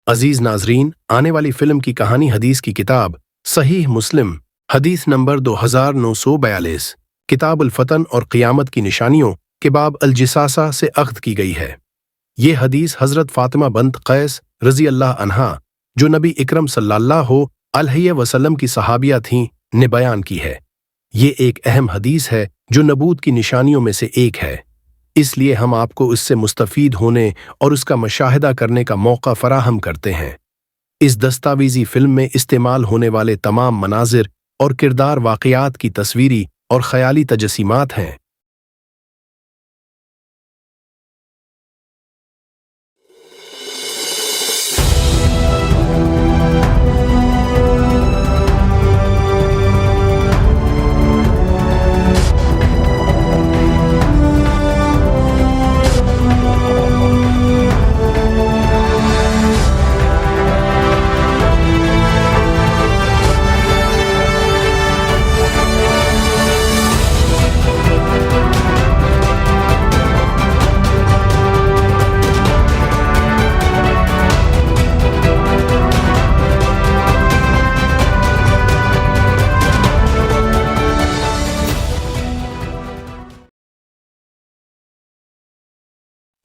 अजीज नाजरीन, आने वाली फिल्म की कहानी हदीस की किताब सहीह मुस्लिम हदीस नंबर 2942 किताब अल फतन और क़ियामत की निशानियों के बाब अल जिसासा से अख्द की गई है। ये हदीस हज़रत फ़ातिमा बंत क़ैस रज़ी अल्लाह अन्हा, जो नबी इकरम सल्लल्लाहु अलैहि वसल्लम की सहाबिया थीं, ने बयान की है। ये एक अहम हदीस है जो नबूत की निशानियों में से एक है, इसलिए हम आपको इससे मुस्तफ़ीद होने और उसका मुशाहिदा करने का मौका फराहम करते हैं। इस दस्तावेज़ी फ़िल्म में इस्तेमाल होने वाले तमाम मनाजिर और किरदार वाक़यात की तस्वीरी और ख़याली तजसीमात हैं।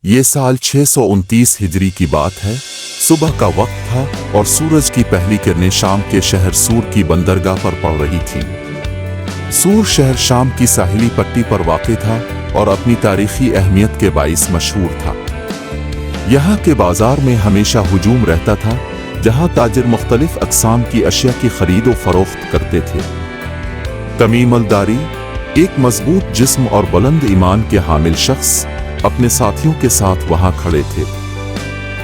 ये साल 629 हिजरी की बात है। सुबह का वक्त था और सूरज की पहली किरणें शाम के शहर सूर की बंदरगाह पर पड़ रही थीं। सूर शहर शाम की साहिली पट्टी पर वाक़ था और अपनी तारीखी अहमियत के बाइस मशहूर था। यहाँ के बाजार में हमेशा हुजूम रहता था, जहाँ ताजिर मुख्तलिफ अक़साम की अशिया की खरीद व फरोख्त करते थे। तमीम अल-दारी, एक मजबूत जिस्म और बुलंद ईमान के हामिल शख्स, अपने साथियों के साथ वहां खड़े थे।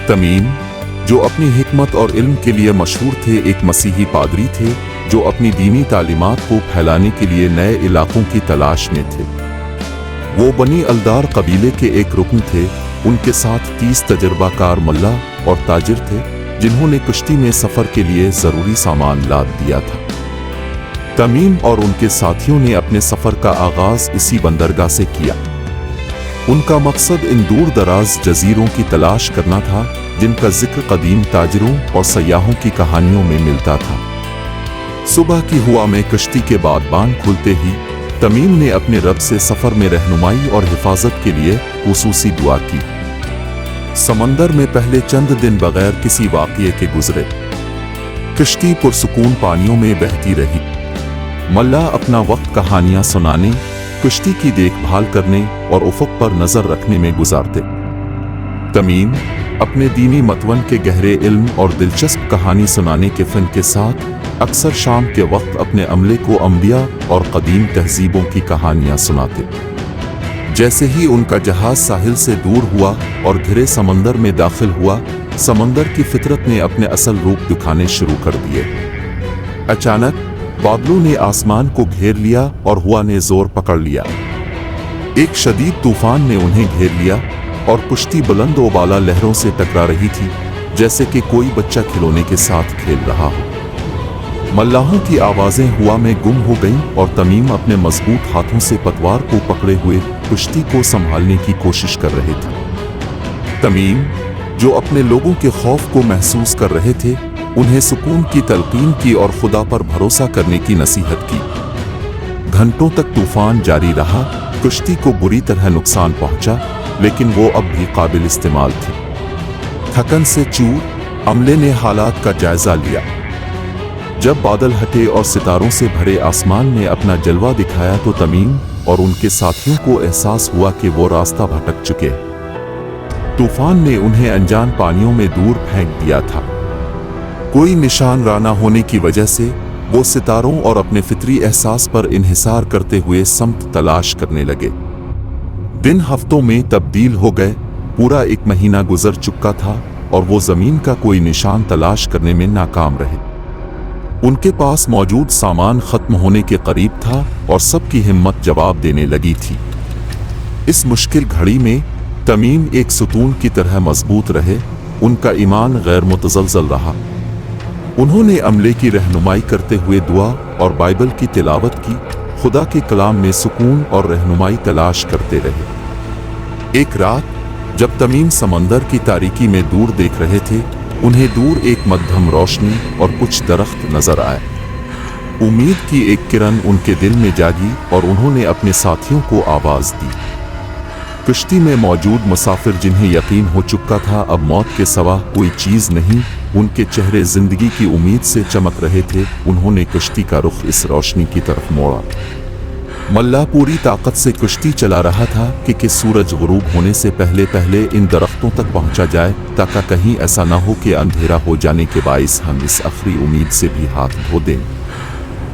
तमीम, जो अपनी हिकमत और इल्म के लिए मशहूर थे, एक मसीही पादरी थे जो अपनी दीनी तालीमात को फैलाने के लिए नए इलाकों की तलाश में थे। वो बनी अलदार कबीले के एक रुकन थे। उनके साथ 30 तजर्बाकार मल्ला और ताजिर थे, जिन्होंने कश्ती में सफ़र के लिए ज़रूरी सामान लाद दिया था। तमीम और उनके साथियों ने अपने सफ़र का आगाज़ इसी बंदरगाह से किया। उनका मकसद इन दूर दराज जजीरों की तलाश करना था, जिनका जिक्र कदीम ताजिरों और सयाहों की कहानियों में मिलता था। सुबह की हुआ में कश्ती के बाद बांध खुलते ही तमीम ने अपने रब से सफ़र में रहनुमाई और हिफाजत के लिए खुसूसी दुआ की। समंदर में पहले चंद दिन बगैर किसी वाक़ये के गुजरे। कश्ती पुरसुकून पानियों में बहती रही। मल्ला अपना वक्त कहानियाँ सुनाने, कश्ती की देखभाल करने और उफ़क़ पर नज़र रखने में गुजारते। तमीम अपने दीनी मतवन के गहरे इल्म और दिलचस्प कहानी सुनाने के फ़न के साथ अक्सर शाम के वक्त अपने अमले को अंबिया और कदीम तहज़ीबों की कहानियाँ सुनाते। जैसे ही उनका जहाज़ साहिल से दूर हुआ और घिरे समंदर में दाखिल हुआ, समंदर की फितरत ने अपने असल रूप दिखाने शुरू कर दिए। अचानक बादलों ने आसमान को घेर लिया और हवा ने जोर पकड़ लिया। एक शदीद तूफान ने उन्हें घेर लिया और कश्ती बुलंद व बाला लहरों से टकरा रही थी, जैसे कि कोई बच्चा खिलौने के साथ खेल रहा हो। मल्लाहों की आवाज़ें हवा में गुम हो गईं और तमीम अपने मजबूत हाथों से पतवार को पकड़े हुए कश्ती को संभालने की कोशिश कर रहे थे। तमीम, जो अपने लोगों के खौफ को महसूस कर रहे थे, उन्हें सुकून की तलकीन की और खुदा पर भरोसा करने की नसीहत की। घंटों तक तूफान जारी रहा। कश्ती को बुरी तरह नुकसान पहुंचा, लेकिन वो अब भी काबिल इस्तेमाल थी। थकन से चूर अमले ने हालात का जायजा लिया। जब बादल हटे और सितारों से भरे आसमान ने अपना जलवा दिखाया, तो तमीम और उनके साथियों को एहसास हुआ कि वो रास्ता भटक चुके। तूफान ने उन्हें अनजान पानियों में दूर फेंक दिया था। कोई निशान राना होने की वजह से वो सितारों और अपने फितरी एहसास पर इन्हिसार करते हुए समत तलाश करने लगे। दिन हफ्तों में तब्दील हो गए। पूरा एक महीना गुजर चुका था और वो जमीन का कोई निशान तलाश करने में नाकाम रहे। उनके पास मौजूद सामान खत्म होने के करीब था और सबकी हिम्मत जवाब देने लगी थी। इस मुश्किल घड़ी में तमीम एक सुतून की तरह मजबूत रहे। उनका ईमान गैर मुतज़लज़ल रहा। उन्होंने अमले की रहनुमाई करते हुए दुआ और बाइबल की तिलावत की। खुदा के कलाम में सुकून और रहनुमाई तलाश करते रहे। एक रात जब तमीम समंदर की तारीकी में दूर देख रहे थे, उन्हें दूर एक मध्यम रोशनी और कुछ दरख्त नजर आए। उम्मीद की एक किरण उनके दिल में जागी और उन्होंने अपने साथियों को आवाज दी। कश्ती में मौजूद मुसाफिर जिन्हें यकीन हो चुका था अब मौत के सिवा कोई चीज नहीं, उनके चेहरे जिंदगी की उम्मीद से चमक रहे थे। उन्होंने कश्ती का रुख इस रोशनी की तरफ मोड़ा। मल्ला पूरी ताकत से कश्ती चला रहा था कि सूरज गुरूब होने से पहले पहले इन दरख्तों तक पहुंचा जाए, ताकि कहीं ऐसा न हो कि अंधेरा हो जाने के बाइस हम इस आखिरी उम्मीद से भी हाथ धो दें।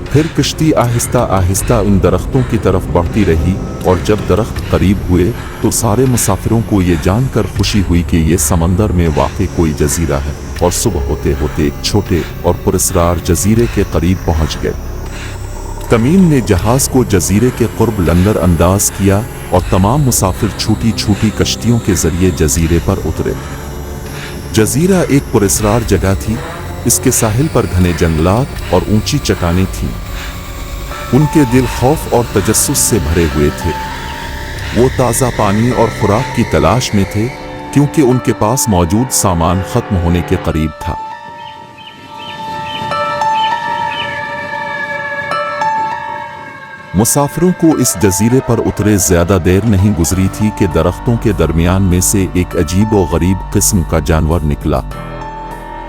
फिर कश्ती आहिस्ता आहिस्ता उन दरख्तों की तरफ बढ़ती रही और जब दरख्त करीब हुए तो सारे मुसाफिरों को ये जानकर खुशी हुई कि ये समंदर में वाक़ई कोई जजीरा है और सुबह होते होते एक छोटे और पुरस्रार जजीरे के करीब पहुंच गए। तमीम ने जहाज को जजीरे के कुर्ब लंगर अंदाज किया और तमाम मुसाफिर छोटी छोटी कश्तियों के जरिए जजीरे पर उतरे। जजीरा एक पुरस्रार जगह थी। इसके साहिल पर घने जंगलात और ऊंची चट्टानें थीं। उनके दिल खौफ और तजस्सुस से भरे हुए थे। वो ताज़ा पानी और खुराक की तलाश में थे क्योंकि उनके पास मौजूद सामान खत्म होने के करीब था। मुसाफिरों को इस जजीरे पर उतरे ज्यादा देर नहीं गुजरी थी कि दरख्तों के दरमियान में से एक अजीब और गरीब किस्म का जानवर निकला।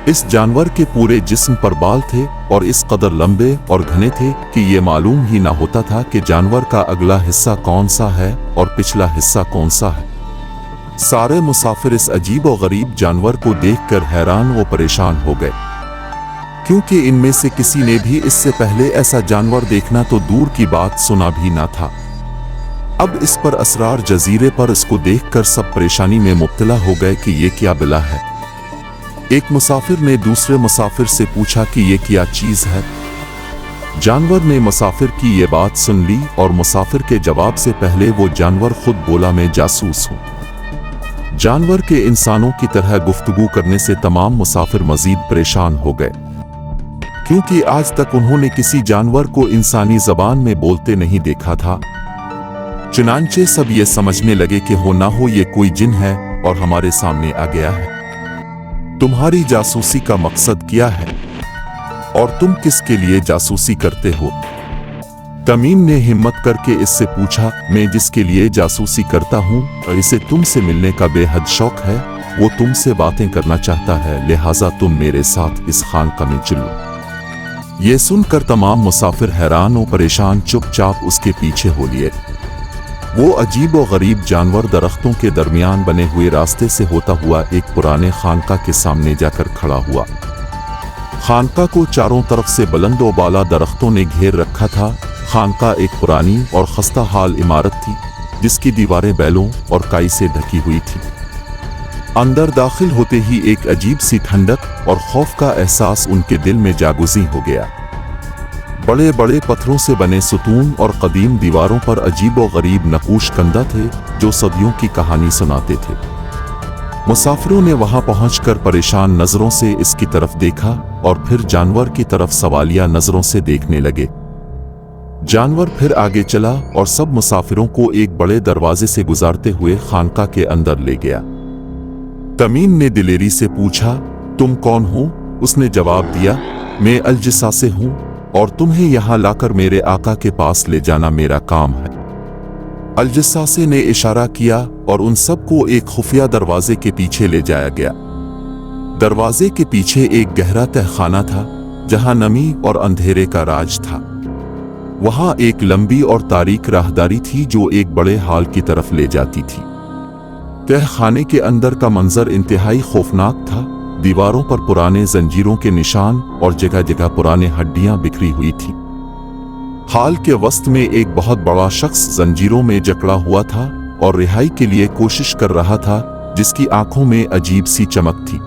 इस जानवर के पूरे जिस्म पर बाल थे और इस कदर लंबे और घने थे कि ये मालूम ही ना होता था कि जानवर का अगला हिस्सा कौन सा है और पिछला हिस्सा कौन सा है। सारे मुसाफिर इस अजीब और गरीब जानवर को देखकर हैरान व परेशान हो गए, क्योंकि इनमें से किसी ने भी इससे पहले ऐसा जानवर देखना तो दूर की बात सुना भी ना था। अब इस पर असरार जजीरे पर इसको देखकर सब परेशानी में मुब्तला हो गए कि ये क्या बिला है। एक मुसाफिर ने दूसरे मुसाफिर से पूछा कि ये क्या चीज है। जानवर ने मुसाफिर की ये बात सुन ली और मुसाफिर के जवाब से पहले वो जानवर खुद बोला, मैं जासूस हूं। जानवर के इंसानों की तरह गुफ्तगू करने से तमाम मुसाफिर मजीद परेशान हो गए, क्योंकि आज तक उन्होंने किसी जानवर को इंसानी जबान में बोलते नहीं देखा था। चुनांचे सब ये समझने लगे कि हो ना हो ये कोई जिन है और हमारे सामने आ गया है। तुम्हारी जासूसी का मकसद क्या है और तुम किसके लिए जासूसी करते हो? तमीम ने हिम्मत करके इससे पूछा, मैं जिसके लिए जासूसी करता हूँ और इसे तुमसे मिलने का बेहद शौक है, वो तुमसे बातें करना चाहता है, लिहाजा तुम मेरे साथ इस खानका में चलो। ये सुनकर तमाम मुसाफिर हैरान और परेशान चुपचाप उसके पीछे हो लिए। वो अजीब और गरीब जानवर दरख्तों के दरमियान बने हुए रास्ते से होता हुआ एक पुराने खानका के सामने जाकर खड़ा हुआ। खानका को चारों तरफ से बुलंद और बाला दरख्तों ने घेर रखा था। खानका एक पुरानी और खस्ता हाल इमारत थी जिसकी दीवारें बैलों और काई से ढकी हुई थी। अंदर दाखिल होते ही एक अजीब सी ठंडक और खौफ का एहसास उनके दिल में जागुज़ी हो गया। बड़े बड़े पत्थरों से बने सुतून और कदीम दीवारों पर अजीब और गरीब नक्काश कंदा थे जो सदियों की कहानी सुनाते थे। मुसाफिरों ने वहां पहुंचकर परेशान नजरों से इसकी तरफ देखा और फिर जानवर की तरफ सवालिया नजरों से देखने लगे। जानवर फिर आगे चला और सब मुसाफिरों को एक बड़े दरवाजे से गुजारते हुए खानका के अंदर ले गया। तमीम ने दिलेरी से पूछा, तुम कौन हो? उसने जवाब दिया, मैं अलजिसा से हूं और तुम्हें यहां लाकर मेरे आका के पास ले जाना मेरा काम है। अलजिसासे ने इशारा किया और उन सबको एक खुफिया दरवाजे के पीछे ले जाया गया। दरवाजे के पीछे एक गहरा तहखाना था जहां नमी और अंधेरे का राज था। वहां एक लंबी और तारीक राहदारी थी जो एक बड़े हॉल की तरफ ले जाती थी। तहखाने के अंदर का मंजर इंतहाई खौफनाक था। दीवारों पर पुराने जंजीरों के निशान और जगह जगह पुराने हड्डियां बिखरी हुई थी। हाल के वस्त में एक बहुत बड़ा शख्स जंजीरों में जकड़ा हुआ था और रिहाई के लिए कोशिश कर रहा था, जिसकी आंखों में अजीब सी चमक थी,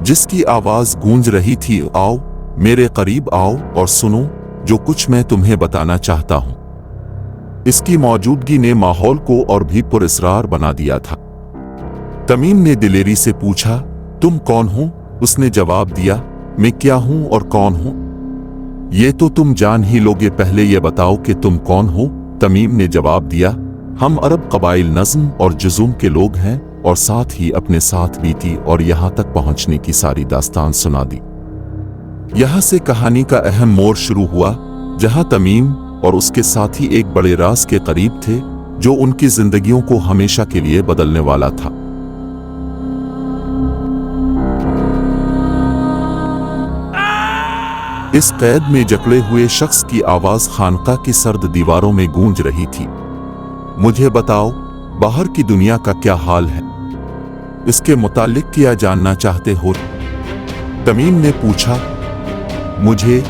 जिसकी आवाज गूंज रही थी, आओ मेरे करीब आओ और सुनो जो कुछ मैं तुम्हें बताना चाहता हूं। इसकी मौजूदगी ने माहौल को और भी पुरस्रार बना दिया था। तमीम ने दिलेरी से पूछा, तुम कौन हो? उसने जवाब दिया, मैं क्या हूं और कौन हूं? ये तो तुम जान ही लोगे, पहले ये बताओ कि तुम कौन हो? तमीम ने जवाब दिया, हम अरब कबाइल नज़्म और जुज़ूम के लोग हैं और साथ ही अपने साथ बीती और यहाँ तक पहुँचने की सारी दास्तान सुना दी। यहाँ से कहानी का अहम मोड़ शुरू हुआ, जहाँ तमीम और उसके साथी एक बड़े राज के करीब थे जो उनकी जिंदगियों को हमेशा के लिए बदलने वाला था। इस कैद में जकड़े हुए शख्स की आवाज खानका की सर्द दीवारों में गूंज रही थी। मुझे बताओ, बाहर की दुनिया का क्या हाल है? इसके मुतालिक क्या जानना चाहते हो? तमीम ने पूछा। मुझे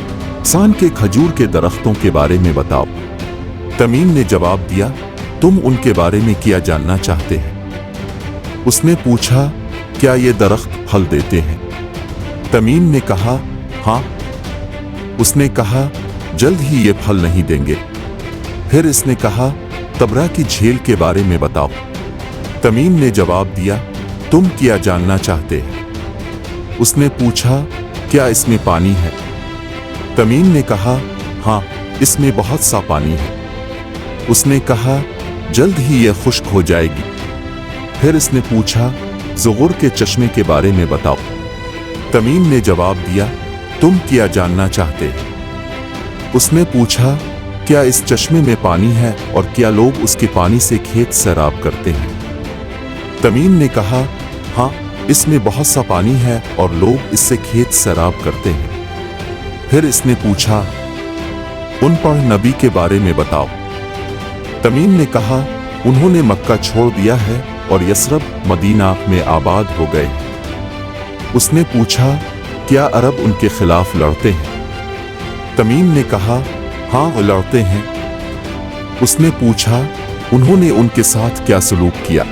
सान के खजूर के दरख्तों के बारे में बताओ। तमीम ने जवाब दिया, तुम उनके बारे में क्या जानना चाहते हैं? उसने पूछा, क्या ये दरख्त फल देते हैं? तमीम ने कहा, हाँ। उसने कहा, जल्द ही ये फल नहीं देंगे। फिर इसने कहा, तबरा की झील के बारे में बताओ। तमीम ने जवाब दिया, तुम क्या जानना चाहते हैं? उसने पूछा, क्या इसमें पानी है? तमीम ने कहा, हाँ, इसमें बहुत सा पानी है। उसने कहा, जल्द ही ये खुश्क हो जाएगी। फिर इसने पूछा, ज़ुग़ुर के चश्मे के बारे में बताओ। तमीम ने जवाब दिया, तुम क्या जानना चाहते हैं? उसने पूछा, क्या इस चश्मे में पानी है और क्या लोग उसके पानी से खेत सैराब करते हैं? तमीम ने कहा, हाँ, इसमें बहुत सा पानी है और लोग इससे खेत सैराब करते हैं। फिर इसने पूछा, उन पर नबी के बारे में बताओ। तमीम ने कहा, उन्होंने मक्का छोड़ दिया है और यसरब मदीना में आबाद हो गए। उसने पूछा, क्या अरब उनके खिलाफ लड़ते हैं? तमीम ने कहा, हाँ, वो लड़ते हैं। उसने पूछा, उन्होंने उनके साथ क्या सलूक किया?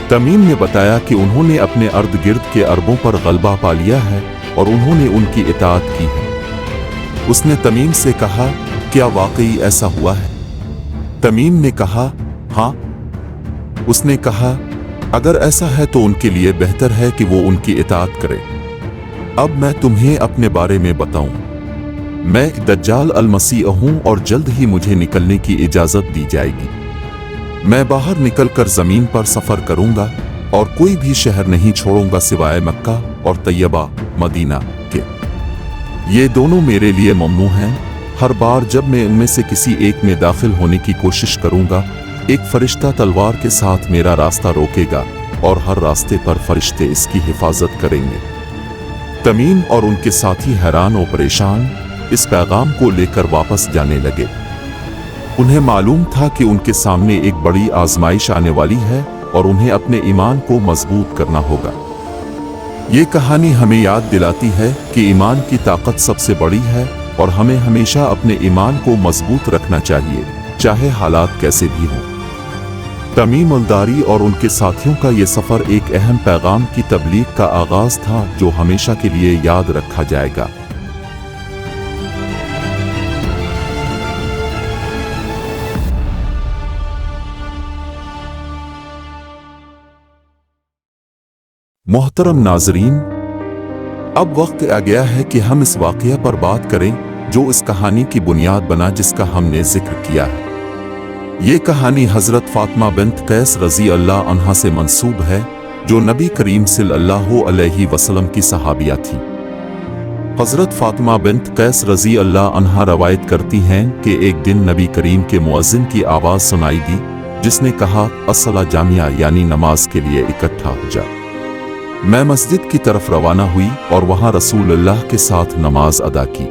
तमीम ने बताया कि उन्होंने अपने अर्द गिर्द के अरबों पर गलबा पा लिया है और उन्होंने उनकी इताअत की है। उसने तमीम से कहा, क्या वाकई ऐसा हुआ है? तमीम ने कहा, हाँ। उसने कहा, अगर ऐसा है तो उनके लिए बेहतर है कि वो उनकी इताअत करें। अब मैं तुम्हें अपने बारे में बताऊं। मैं दज्जाल अल-मसीह हूं और जल्द ही मुझे निकलने की इजाजत दी जाएगी। मैं बाहर निकलकर जमीन पर सफर करूंगा और कोई भी शहर नहीं छोड़ूंगा सिवाय मक्का और तैयबा मदीना के। ये दोनों मेरे लिए ममनू हैं। हर बार जब मैं इनमें से किसी एक में दाखिल होने की कोशिश करूंगा, एक फरिश्ता तलवार के साथ मेरा रास्ता रोकेगा और हर रास्ते पर फरिश्ते इसकी हिफाजत करेंगे। तमीम और उनके साथी हैरान और परेशान इस पैगाम को लेकर वापस जाने लगे। उन्हें मालूम था कि उनके सामने एक बड़ी आजमाइश आने वाली है और उन्हें अपने ईमान को मजबूत करना होगा। ये कहानी हमें याद दिलाती है कि ईमान की ताकत सबसे बड़ी है और हमें हमेशा अपने ईमान को मजबूत रखना चाहिए, चाहे हालात कैसे भी हों। तमीम अलदारी और उनके साथियों का ये सफ़र एक अहम पैगाम की तबलीग का आगाज था जो हमेशा के लिए याद रखा जाएगा। मोहतरम नाजरीन, अब वक्त आ गया है कि हम इस वाक़या पर बात करें जो इस कहानी की बुनियाद बना जिसका हमने जिक्र किया है। ये कहानी हज़रत फ़ातिमा बिन्त कैस रज़ी अल्लाह अन्हा से मंसूब है, जो नबी करीम सल्लल्लाहु अलैहि वसल्लम की सहाबिया थी। हज़रत फ़ातिमा बिन्त कैस रज़ी अल्लाह अन्हा रवायत करती हैं कि एक दिन नबी करीम के मुअज्जिन की आवाज़ सुनाई दी, जिसने कहा, अस्सला जामिया, यानी नमाज के लिए इकट्ठा हो जा। मैं मस्जिद की तरफ रवाना हुई और वहाँ रसूलुल्लाह के साथ नमाज अदा की।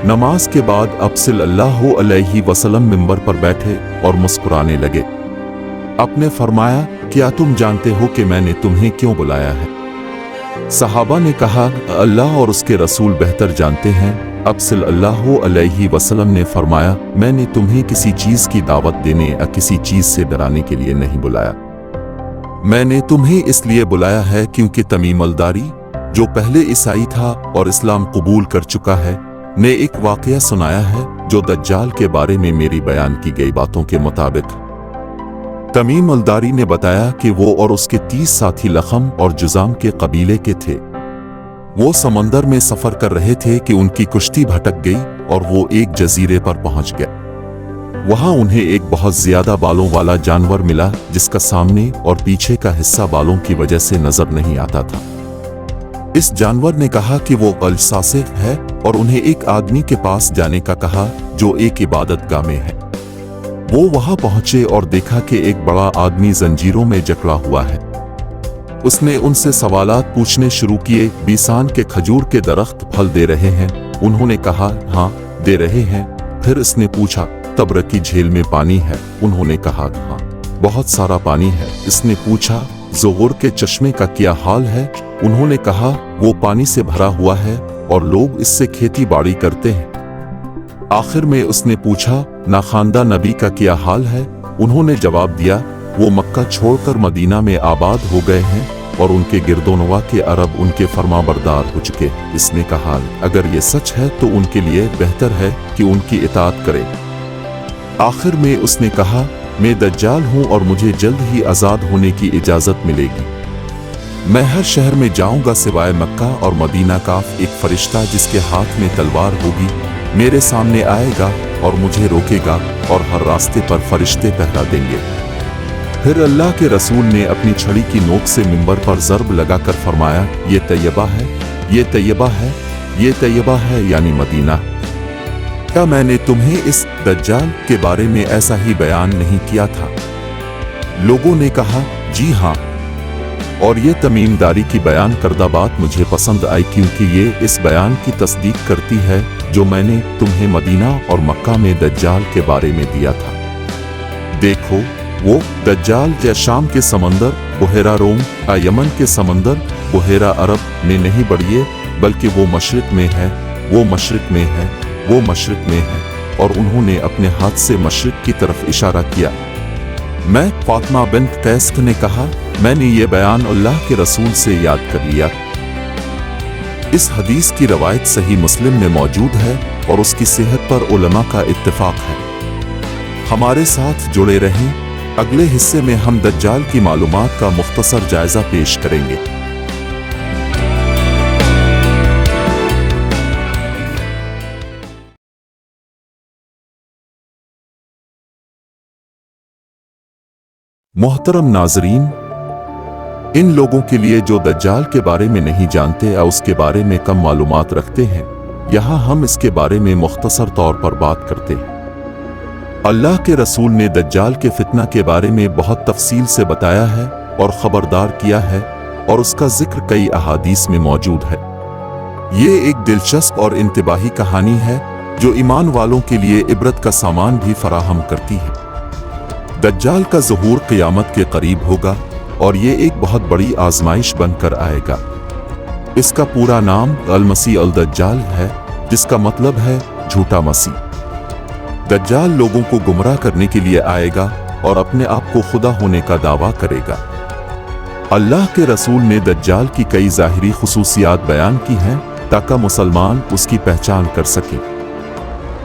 नमाज के बाद अब सल्लल्लाहु अलैहि वसल्लम मिंबर पर बैठे और मुस्कुराने लगे। आपने फरमाया, क्या तुम जानते हो कि मैंने तुम्हें क्यों बुलाया है? सहाबा ने कहा, अल्लाह और उसके रसूल बेहतर जानते हैं। अब सल्लल्लाहु अलैहि वसल्लम ने फरमाया, मैंने तुम्हें किसी चीज़ की दावत देने या किसी चीज़ से डराने के लिए नहीं बुलाया। मैंने तुम्हें इसलिए बुलाया है क्योंकि तमीम अलदारी, जो पहले ईसाई था और इस्लाम कबूल कर चुका है, ने एक वाक़या सुनाया है जो दज्जाल के बारे में मेरी बयान की गई बातों के मुताबिक। तमीम अलदारी ने बताया कि वो और उसके 30 साथी लखम और जुजाम के कबीले के थे। वो समंदर में सफ़र कर रहे थे कि उनकी कुश्ती भटक गई और वो एक जजीरे पर पहुंच गए। वहां उन्हें एक बहुत ज्यादा बालों वाला जानवर मिला जिसका सामने और पीछे का हिस्सा बालों की वजह से नजर नहीं आता था। इस जानवर ने कहा कि वो अल-सासे है और उन्हें एक आदमी के पास जाने का कहा जो एक इबादतगाह में है। वो वहां पहुंचे और देखा कि एक बड़ा आदमी जंजीरों में जकड़ा हुआ है। उसने उनसे सवालात पूछने शुरू किए। बीसान के खजूर के दरख्त फल दे रहे हैं? उन्होंने कहा हाँ दे रहे हैं। फिर इसने पूछा तब्र की झील में पानी है? उन्होंने कहा हाँ बहुत सारा पानी है। इसने पूछा ज़ोगुर के चश्मे का क्या हाल है? उन्होंने कहा वो पानी से भरा हुआ है और लोग इससे खेती बाड़ी करते हैं। आखिर में उसने पूछा नाखानदा नबी का क्या हाल है? उन्होंने जवाब दिया वो मक्का छोड़कर मदीना में आबाद हो गए हैं और उनके गिरदोनवा के अरब उनके फरमाबरदार हो चुके। इसने कहा अगर ये सच है तो उनके लिए बेहतर है कि उनकी इताअत करें। आखिर में उसने कहा मैं दज्जाल हूं और मुझे जल्द ही आज़ाद होने की इजाज़त मिलेगी। मैं हर शहर में जाऊंगा सिवाय मक्का और मदीना का। एक फरिश्ता जिसके हाथ में तलवार होगी मेरे सामने आएगा और मुझे रोकेगा और हर रास्ते पर फरिश्ते पहरा देंगे। फिर अल्लाह के रसूल ने अपनी छड़ी की नोक से मिंबर पर ज़र्ब लगाकर फरमाया ये तैयबा है, ये तैयबा है, ये तैयबा है यानी मदीना। क्या मैंने तुम्हें इस दज्जाल के बारे में ऐसा ही बयान नहीं किया था? लोगों ने कहा जी हाँ, और ये तमीमदारी की बयान करदा बात मुझे पसंद आई क्योंकि ये इस बयान की तस्दीक करती है जो मैंने तुम्हें मदीना और मक्का में दज्जाल के बारे में दिया था। देखो वो दज्जाल या शाम के समंदर बुहेरा रोम या यमन के समंदर बुहेरा अरब में नहीं बढ़िए बल्कि वो मशरिक में है, वो मशरिक में है, वो मशरिक में है। और उन्होंने अपने हाथ से मशरिक की तरफ इशारा किया। मैं फातिमा बिन्त कैस ने कहा मैंने ये बयान अल्लाह के रसूल से याद कर लिया। इस हदीस की रवायत सही मुस्लिम में मौजूद है और उसकी सेहत पर उलमा का इत्तिफाक है। हमारे साथ जुड़े रहें। अगले हिस्से में हम दज्जाल की मालूमात का मुख्तसर जायजा पेश करेंगे। मोहतरम नाजरीन, इन लोगों के लिए जो दज्जाल के बारे में नहीं जानते या उसके बारे में कम मालूमात रखते हैं, यहाँ हम इसके बारे में मुख्तसर तौर पर बात करते हैं। अल्लाह के रसूल ने दज्जाल के फितना के बारे में बहुत तफसील से बताया है और खबरदार किया है और उसका जिक्र कई अहादीस में मौजूद है। ये एक दिलचस्प और इंतबाही कहानी है जो ईमान वालों के लिए इबरत का सामान भी फराहम करती है। दज्जाल का ज़ुहूर क़यामत के करीब होगा और ये एक बहुत बड़ी आजमाइश बनकर आएगा। इसका पूरा नाम अल-मसीह अल-दज्जाल है जिसका मतलब है झूठा मसीह। दज्जाल लोगों को गुमराह करने के लिए आएगा और अपने आप को खुदा होने का दावा करेगा। अल्लाह के रसूल ने दज्जाल की कई ज़ाहिरी खुसूसियात बयान की हैं ताकि मुसलमान उसकी पहचान कर सकें।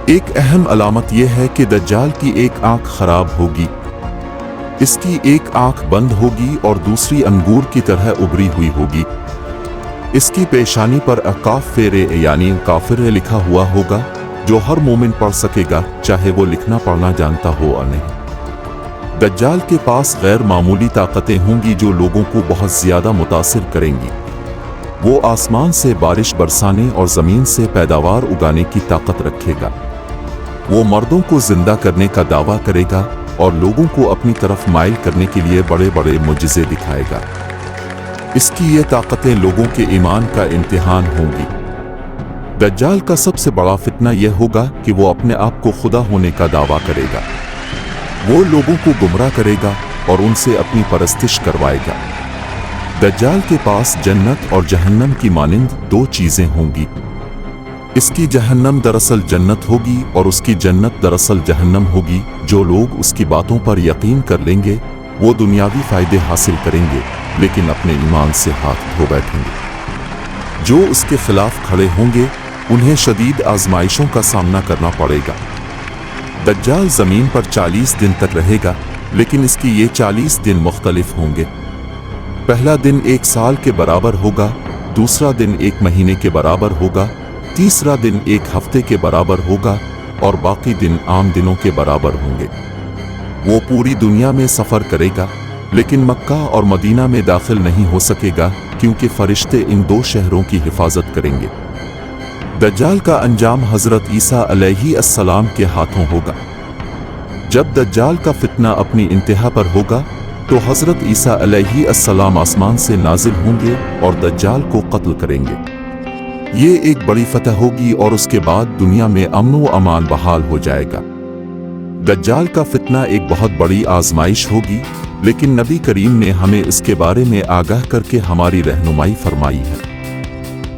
एक अहम अलामत यह है कि दज्जाल की एक आंख खराब होगी। इसकी एक आंख बंद होगी और दूसरी अंगूर की तरह उभरी हुई होगी। इसकी पेशानी पर अकाफ फेरे यानी काफिर लिखा हुआ होगा जो हर मोमिन पढ़ सकेगा चाहे वो लिखना पढ़ना जानता हो या नहीं। दज्जाल के पास गैर मामूली ताकतें होंगी जो लोगों को बहुत ज्यादा मुतासिर करेंगी। वो आसमान से बारिश बरसाने और जमीन से पैदावार उगाने की ताकत रखेगा। वो मर्दों को जिंदा करने का दावा करेगा और लोगों को अपनी तरफ माइल करने के लिए बड़े बड़े मुजज़े दिखाएगा। इसकी ये ताकतें लोगों के ईमान का इम्तिहान होंगी। दज्जाल का सबसे बड़ा फितना यह होगा कि वो अपने आप को खुदा होने का दावा करेगा। वो लोगों को गुमराह करेगा और उनसे अपनी परस्तिश करवाएगा। दज्जाल के पास जन्नत और जहन्नम की मानिंद दो चीजें होंगी। इसकी जहन्नम दरअसल जन्नत होगी और उसकी जन्नत दरअसल जहन्नम होगी। जो लोग उसकी बातों पर यकीन कर लेंगे वो दुनियावी फायदे हासिल करेंगे लेकिन अपने ईमान से हाथ धो बैठेंगे। जो उसके खिलाफ खड़े होंगे उन्हें शदीद आजमाइशों का सामना करना पड़ेगा। दज्जाल जमीन पर 40 दिन तक रहेगा लेकिन इसकी ये 40 दिन मुख्तलिफ होंगे। पहला दिन 1 साल के बराबर होगा, दूसरा दिन 1 महीने के बराबर होगा, तीसरा दिन 1 हफ्ते के बराबर होगा اور باقی دن عام دنوں کے برابر ہوں گے۔ وہ پوری دنیا میں سفر کرے گا لیکن مکہ اور مدینہ میں داخل نہیں ہو سکے گا کیونکہ فرشتے ان دو شہروں کی حفاظت کریں گے۔ دجال کا انجام حضرت عیسیٰ علیہ السلام کے ہاتھوں ہوگا۔ جب دجال کا فتنہ اپنی انتہا پر ہوگا تو حضرت عیسیٰ علیہ السلام آسمان سے نازل ہوں گے اور دجال کو قتل کریں گے۔ یہ ایک بڑی فتح ہوگی اور اس کے بعد دنیا میں امن و امان بحال ہو جائے گا۔ دجال کا فتنہ ایک بہت بڑی آزمائش ہوگی، لیکن نبی کریم نے ہمیں اس کے بارے میں آگاہ کر کے ہماری رہنمائی فرمائی ہے۔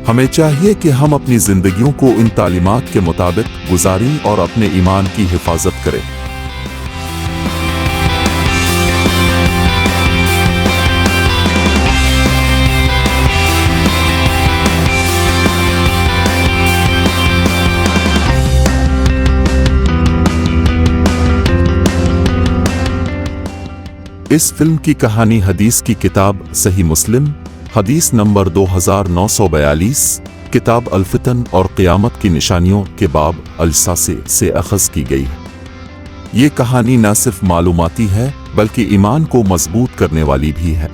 ہمیں چاہیے کہ ہم اپنی زندگیوں کو ان تعلیمات کے مطابق گزاریں اور اپنے ایمان کی حفاظت کریں۔ اس فلم کی کہانی حدیث کی کتاب صحیح مسلم حدیث نمبر 2942 کتاب الفتن اور قیامت کی نشانیوں کے باب الجساسہ سے اخذ کی گئی ہے۔ یہ کہانی نہ صرف معلوماتی ہے بلکہ ایمان کو مضبوط کرنے والی بھی ہے۔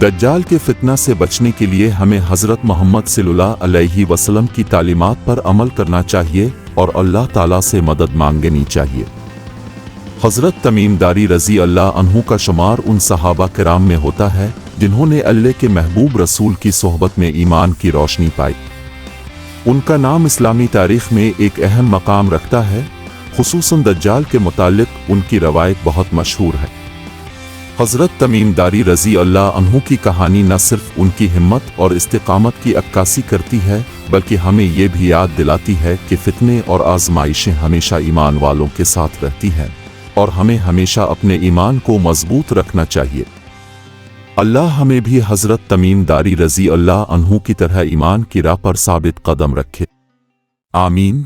دجال کے فتنہ سے بچنے کے لیے ہمیں حضرت محمد صلی اللہ علیہ وسلم کی تعلیمات پر عمل کرنا چاہیے اور اللہ تعالیٰ سے مدد مانگنی چاہیے۔ حضرت تمیم داری رضی اللہ عنہ کا شمار ان صحابہ کرام میں ہوتا ہے جنہوں نے اللہ کے محبوب رسول کی صحبت میں ایمان کی روشنی پائی۔ ان کا نام اسلامی تاریخ میں ایک اہم مقام رکھتا ہے، خصوصاً دجال کے متعلق ان کی روایت بہت مشہور ہے۔ حضرت تمیم داری رضی اللہ عنہ کی کہانی نہ صرف ان کی ہمت اور استقامت کی عکاسی کرتی ہے بلکہ ہمیں یہ بھی یاد دلاتی ہے کہ فتنے اور آزمائشیں ہمیشہ ایمان والوں کے ساتھ رہتی ہیں اور ہمیں ہمیشہ اپنے ایمان کو مضبوط رکھنا چاہیے۔ اللہ ہمیں بھی حضرت تمیم داری رضی اللہ عنہ کی طرح ایمان کی راہ پر ثابت قدم رکھے۔ آمین۔